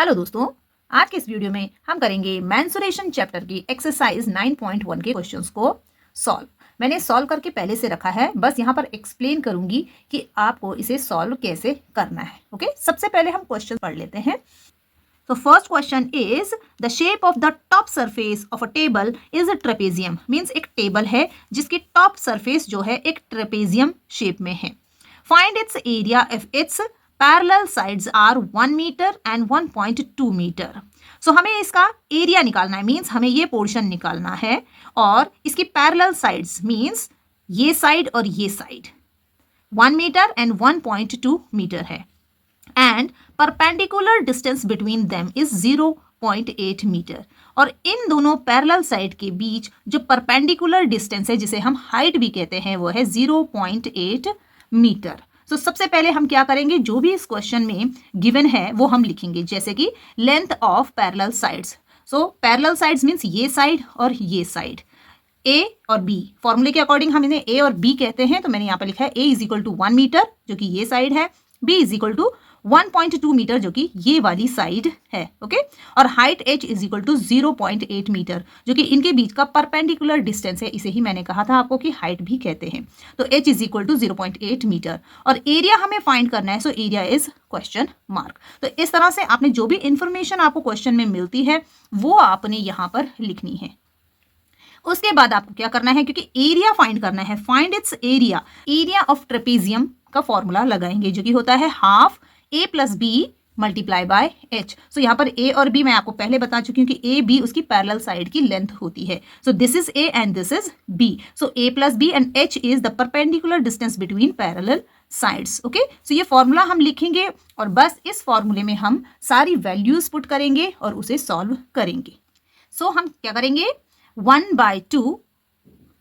Hello दोस्तों, आज के इस वीडियो में हम करेंगे मेंसुरेशन चैप्टर की एक्सरसाइज 9.1 के क्वेश्चंस को सॉल्व। मैंने सॉल्व करके पहले से रखा है, बस यहाँ पर एक्सप्लेन करूंगी कि आपको इसे सॉल्व कैसे करना है। ओके, सबसे पहले हम क्वेश्चन पढ़ लेते हैं। तो first question is the shape of the top surface of a table is a trapezium. Means एक टेबल है जिसकी टॉप सरफेस जो है एक ट्रेपेजियम शेप में है। Find its area if its parallel sides are 1 metre and 1.2 metre. So हमें इसका एरिया निकालना है, मीन्स हमें ये पोर्शन निकालना है, और इसकी पैरेलल साइड्स मीन्स ये साइड और ये साइड 1 मीटर एंड 1.2 मीटर है, and perpendicular distance between them is 0.8 metre. और इन दोनों पैरेलल साइड के बीच जो परपेंडिकुलर डिस्टेंस है, जिसे हम हाइट भी कहते हैं, वो है 0.8 मीटर। तो सबसे पहले हम क्या करेंगे, जो भी इस क्वेश्चन में गिवन है वो हम लिखेंगे, जैसे कि length of parallel sides. So parallel sides means ये साइड और ये साइड, ए और बी। फॉर्मूले के अकॉर्डिंग हम इन्हें ए और बी कहते हैं, तो मैंने यहाँ पर लिखा है A is equal to 1 metre जो कि ये साइड है, B is equal to 1.2 metre जो कि ये वाली साइड है। ओके, और height h is equal to 0.8 metre जो कि इनके बीच का परपेंडिकुलर डिस्टेंस है। इसे ही मैंने कहा था आपको कि हाइट भी कहते हैं। तो h is equal to 0.8 metre, और एरिया हमें फाइंड करना है। So area is question mark. तो इस तरह से आपने जो भी इंफॉर्मेशन आपको क्वेश्चन में मिलती है वो आपने यहाँ पर लिखनी है। उसके बाद आपको क्या करना है, क्योंकि एरिया फाइंड करना है, find its area. Area of trapezium का फॉर्मूला लगाएंगे जो कि होता है half a plus B multiply by h। So यहाँ पर a और b मैं आपको पहले बता चुकी हूँ कि a b उसकी पैरेलल साइड की लेंथ होती है। So this is a and this is b। So a plus b and h is the perpendicular distance between parallel sides. Okay, so ये फॉर्मूला हम लिखेंगे और बस इस फॉर्मूले में हम सारी वैल्यूज पुट करेंगे और उसे सॉल्व करेंगे। सो हम क्या करेंगे, 1/2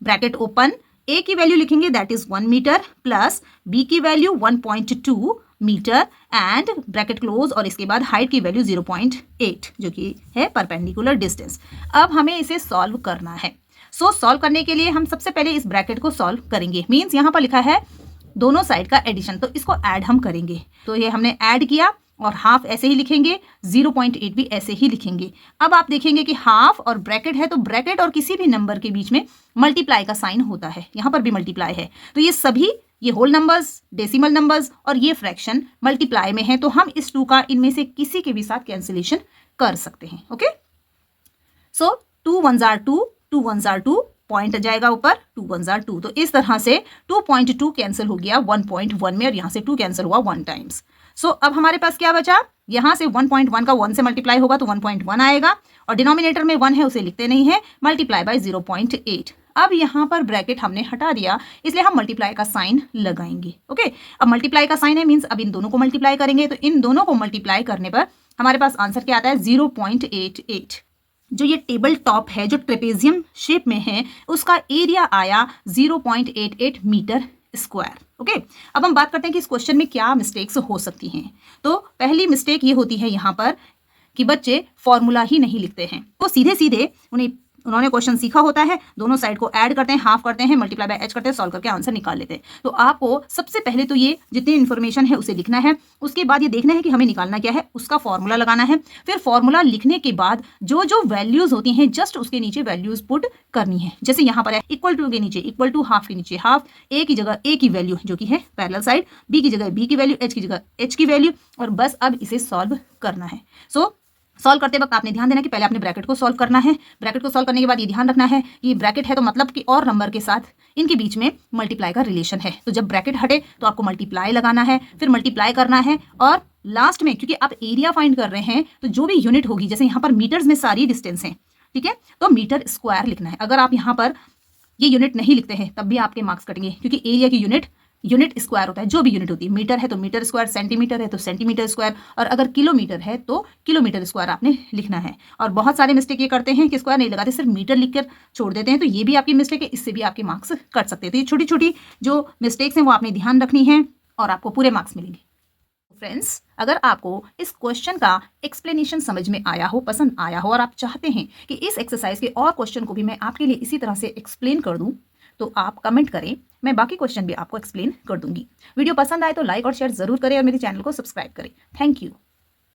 ब्रैकेट ओपन, a की वैल्यू लिखेंगे that is 1 metre, plus b की value 1.2 metre and bracket close, और इसके बाद हाइट की वैल्यू 0.8 जो कि है परपेंडिकुलर डिस्टेंस। अब हमें इसे सॉल्व करना है। सो सॉल्व करने के लिए हम सबसे पहले इस ब्रैकेट को सॉल्व करेंगे। मीन्स यहाँ पर लिखा है दोनों साइड का एडिशन, तो इसको ऐड हम करेंगे। तो ये हमने ऐड किया, और हाफ ऐसे ही लिखेंगे, 0.8 भी ऐसे ही लिखेंगे। अब आप देखेंगे कि हाफ और ब्रैकेट है, तो ब्रैकेट और किसी भी नंबर के बीच में मल्टीप्लाई का साइन होता है। यहाँ पर भी मल्टीप्लाई है, तो ये सभी, ये होल नंबर्स, डेसिमल नंबर्स और ये फ्रैक्शन मल्टीप्लाई में है, तो हम इस 2 का इनमें से किसी के भी साथ कैंसिलेशन कर सकते हैं। Okay, so 2 1s are 2, 2 1s are 2, point जाएगा ऊपर, 2 1s are 2। तो इस तरह से 2.2 कैंसिल हो गया 1.1 में, और यहाँ से 2 कैंसिल हुआ 1 टाइम्स। सो अब हमारे पास क्या बचा, यहाँ से 1.1 का 1 से मल्टीप्लाई होगा तो 1.1 आएगा, और डिनोमिनेटर में 1 है उसे लिखते नहीं है, मल्टीप्लाई बाय 0.8। अब यहाँ पर ब्रैकेट हमने हटा दिया, इसलिए हम मल्टीप्लाई का साइन लगाएंगे। ओके, अब मल्टीप्लाई का साइन है मीन्स अब इन दोनों को मल्टीप्लाई करेंगे, तो इन दोनों को मल्टीप्लाई करने पर हमारे पास आंसर क्या आता है, 0.88। जो ये टेबल टॉप है जो ट्रेपेजियम शेप में है, उसका एरिया आया 0.88 मीटर स्क्वायर। ओके, अब हम बात करते हैं कि इस क्वेश्चन में क्या मिस्टेक्स हो सकती हैं। तो पहली मिस्टेक ये होती है यहाँ पर कि बच्चे फॉर्मूला ही नहीं लिखते हैं, तो सीधे सीधे उन्होंने क्वेश्चन सीखा होता है, दोनों साइड को ऐड करते हैं, हाफ करते हैं, मल्टीप्लाई बाय h करते हैं, सॉल्व करके आंसर निकाल लेते हैं। तो आपको सबसे पहले तो ये जितनी इन्फॉर्मेशन है उसे लिखना है, उसके बाद ये देखना है कि हमें निकालना क्या है, उसका फॉर्मूला लगाना है। फिर फॉर्मूला लिखने के बाद जो जो वैल्यूज होती हैं जस्ट उसके नीचे वैल्यूज पुट करनी है। जैसे यहाँ पर है इक्वल टू के नीचे इक्वल टू, हाफ के नीचे हाफ, ए की जगह ए की वैल्यू जो कि है पैरेलल साइड, बी की जगह बी की वैल्यू, एच की जगह एच की वैल्यू, और बस अब इसे सॉल्व करना है। सो सॉल्व करते वक्त आपने ध्यान देना कि पहले आपने ब्रैकेट को सॉल्व करना है। ब्रैकेट को सॉल्व करने के बाद ये ध्यान रखना है कि ब्रैकेट है तो मतलब कि और नंबर के साथ इनके बीच में मल्टीप्लाई का रिलेशन है। तो जब ब्रैकेट हटे तो आपको मल्टीप्लाई लगाना है, फिर मल्टीप्लाई करना है, और लास्ट में क्योंकि आप एरिया फाइंड कर रहे हैं तो जो भी यूनिट होगी, जैसे यहाँ पर मीटर्स में सारी डिस्टेंस है, ठीक है, तो मीटर स्क्वायर लिखना है। अगर आप यहाँ पर ये यूनिट नहीं लिखते हैं तब भी आपके मार्क्स कटेंगे, क्योंकि एरिया की यूनिट स्क्वायर होता है, जो भी यूनिट होती है। मीटर है तो मीटर स्क्वायर, सेंटीमीटर है तो सेंटीमीटर स्क्वायर, और अगर किलोमीटर है तो किलोमीटर स्क्वायर आपने लिखना है। और बहुत सारे मिस्टेक ये करते हैं कि स्क्वायर नहीं लगाते, सिर्फ मीटर लिखकर छोड़ देते हैं, तो ये भी आपकी मिस्टेक है, इससे भी आपके मार्क्स कट सकते हैं। तो ये छोटी छोटी जो मिस्टेक्स हैं वो आपने ध्यान रखनी है और आपको पूरे मार्क्स मिलेंगे। फ्रेंड्स, अगर आपको इस क्वेश्चन का एक्सप्लेनेशन समझ में आया हो, पसंद आया हो, और आप चाहते हैं कि इस एक्सरसाइज के और क्वेश्चन को भी मैं आपके लिए इसी तरह से एक्सप्लेन कर दूं, तो आप कमेंट करें, मैं बाकी क्वेश्चन भी आपको एक्सप्लेन कर दूंगी। वीडियो पसंद आए तो लाइक और शेयर जरूर करें और मेरे चैनल को सब्सक्राइब करें। Thank you.